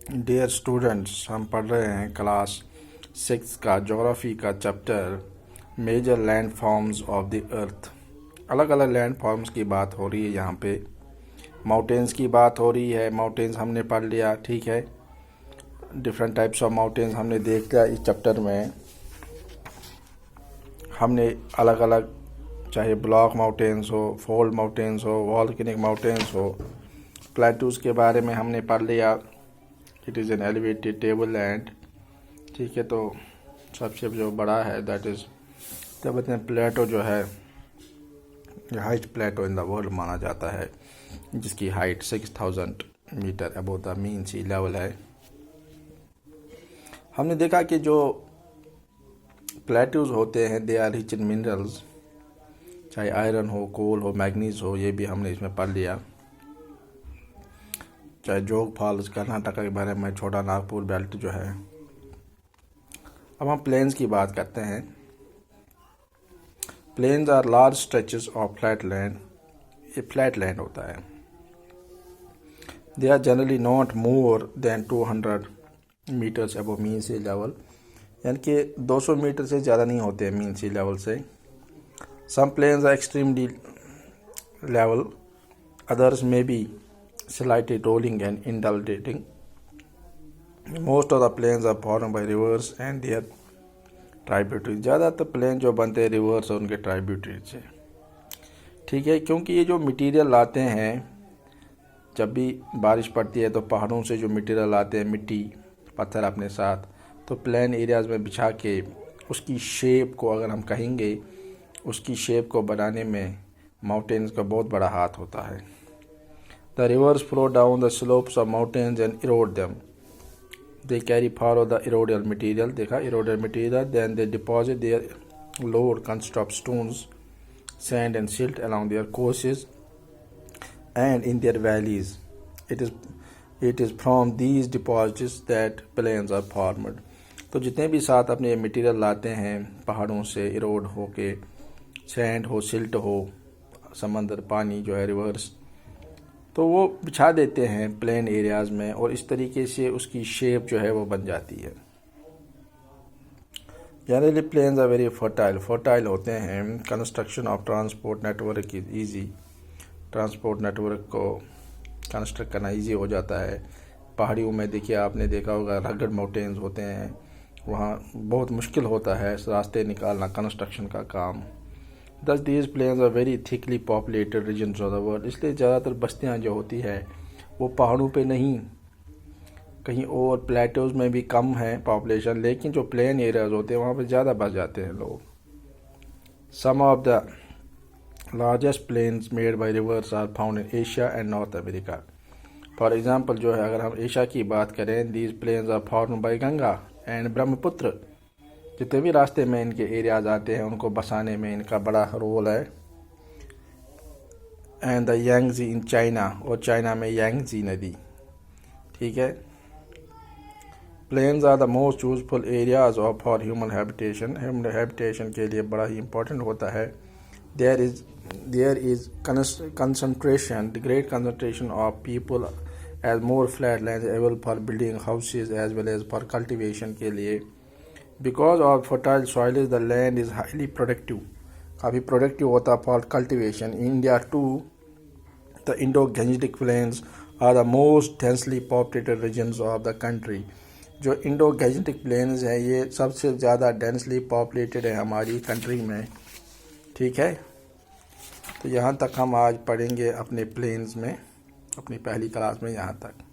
Dear students, हम पढ़ रहे हैं क्लास 6 का ज्योग्राफी का chapter major land forms of the earth. अलग अलग लैंड फॉर्म्स की बात हो रही है। यहाँ पे माउंटेन्स की बात हो रही है। माउंटेन्स हमने पढ़ लिया, ठीक है। डिफरेंट टाइप्स ऑफ माउंटेन्स हमने देख लिया इस चैप्टर में। हमने अलग अलग, चाहे ब्लॉक माउंटेन्स हो, फोल्ड माउंटेन्स हो, वॉल्केनिक माउंटेन्स हो, प्लेटूज के बारे में हमने पढ़ लिया। It is an elevated table land, ठीक है। तो सबसे जो बड़ा है दैट इज़ तिब्बतन प्लेटो, जो है highest plateau in the world माना जाता है, जिसकी height 6000 metre above the mean sea level है। हमने देखा कि जो प्लेटूज होते हैं they are rich in minerals, चाहे आयरन हो, कोल हो, मैग्नीज हो, ये भी हमने इसमें पढ़ लिया। चाहे जोग फॉल्स कर्नाटका के बारे में, छोटा नागपुर बेल्ट जो है। अब हम प्लेन्स की बात करते हैं। Plains are large stretches of flat land. ये फ्लैट लैंड होता है। They are generally not more than 200 metres above mean sea level, यानी कि 200 मीटर से ज़्यादा नहीं होते हैं मीन सी लेवल से। Some plains are extremely level, others may be slightly rolling and undulating. Most of the plains are formed by rivers and their tributaries. ज़्यादातर plane जो बनते हैं रिवर्स और उनके ट्राइब्यूटरीज से, ठीक है। क्योंकि ये जो मटेरियल लाते हैं, जब भी बारिश पड़ती है तो पहाड़ों से जो मटेरियल लाते हैं, मिट्टी पत्थर अपने साथ, तो प्लेन एरियाज़ में बिछा के उसकी शेप को, अगर हम कहेंगे, उसकी शेप को बनाने में माउंटेन्स का बहुत बड़ा हाथ होता है। The rivers flow down the slopes of mountains and erode them. They follow the erodal material. देखा erodal material. Then they deposit their load consist of stones, sand and silt along their courses and in their valleys. It is from these deposits that plains are formed. तो जितने भी साथ अपने material लाते हैं पहाड़ों से, इरोड हो के, सैंड हो, सिल्ट हो, समंदर, पानी जो है, रिवर्स, तो वो बिछा देते हैं प्लेन एरियाज़ में, और इस तरीके से उसकी शेप जो है वो बन जाती है। Generally plains are very fertile होते हैं। Construction of transport network is easy. Transport network को कंस्ट्रक्ट करना ईजी हो जाता है। पहाड़ियों में देखिए, आपने देखा होगा रगड़ माउंटेन्स होते हैं, वहाँ बहुत मुश्किल होता है रास्ते निकालना, कंस्ट्रक्शन का काम। Thus these plains are very thickly populated regions of the world. इसलिए ज़्यादातर बस्तियाँ जो होती है वो पहाड़ों पे नहीं, कहीं और प्लेटोज में भी कम है पॉपुलेशन, लेकिन जो प्लेन एरियाज होते हैं वहाँ पे ज़्यादा बस जाते हैं लोग। Some of the largest plains made by rivers are found in Asia and North America. For example, जो है, अगर हम एशिया की बात करें, these plains are formed by Ganga and Brahmaputra. जितने भी रास्ते में इनके एरियाज आते हैं उनको बसाने में इनका बड़ा रोल है। And the Yangtze in China, और चाइना में यांगजी नदी, ठीक है। Plains are the most useful areas of for human habitation. Human habitation के लिए बड़ा ही इंपॉर्टेंट होता है। There is concentration, the great concentration of people as more flat land able for building houses as well as for cultivation के लिए। Because of fertile soils, the land is highly productive. काफ़ी productive होता for cultivation. India to the Indo-Gangetic plains are the most densely populated regions of the country. जो Indo-Gangetic plains हैं ये सबसे ज़्यादा densely populated है हमारी कंट्री में, ठीक है। तो यहाँ तक हम आज पढ़ेंगे अपने प्लेन्स में, अपनी पहली क्लास में यहाँ तक।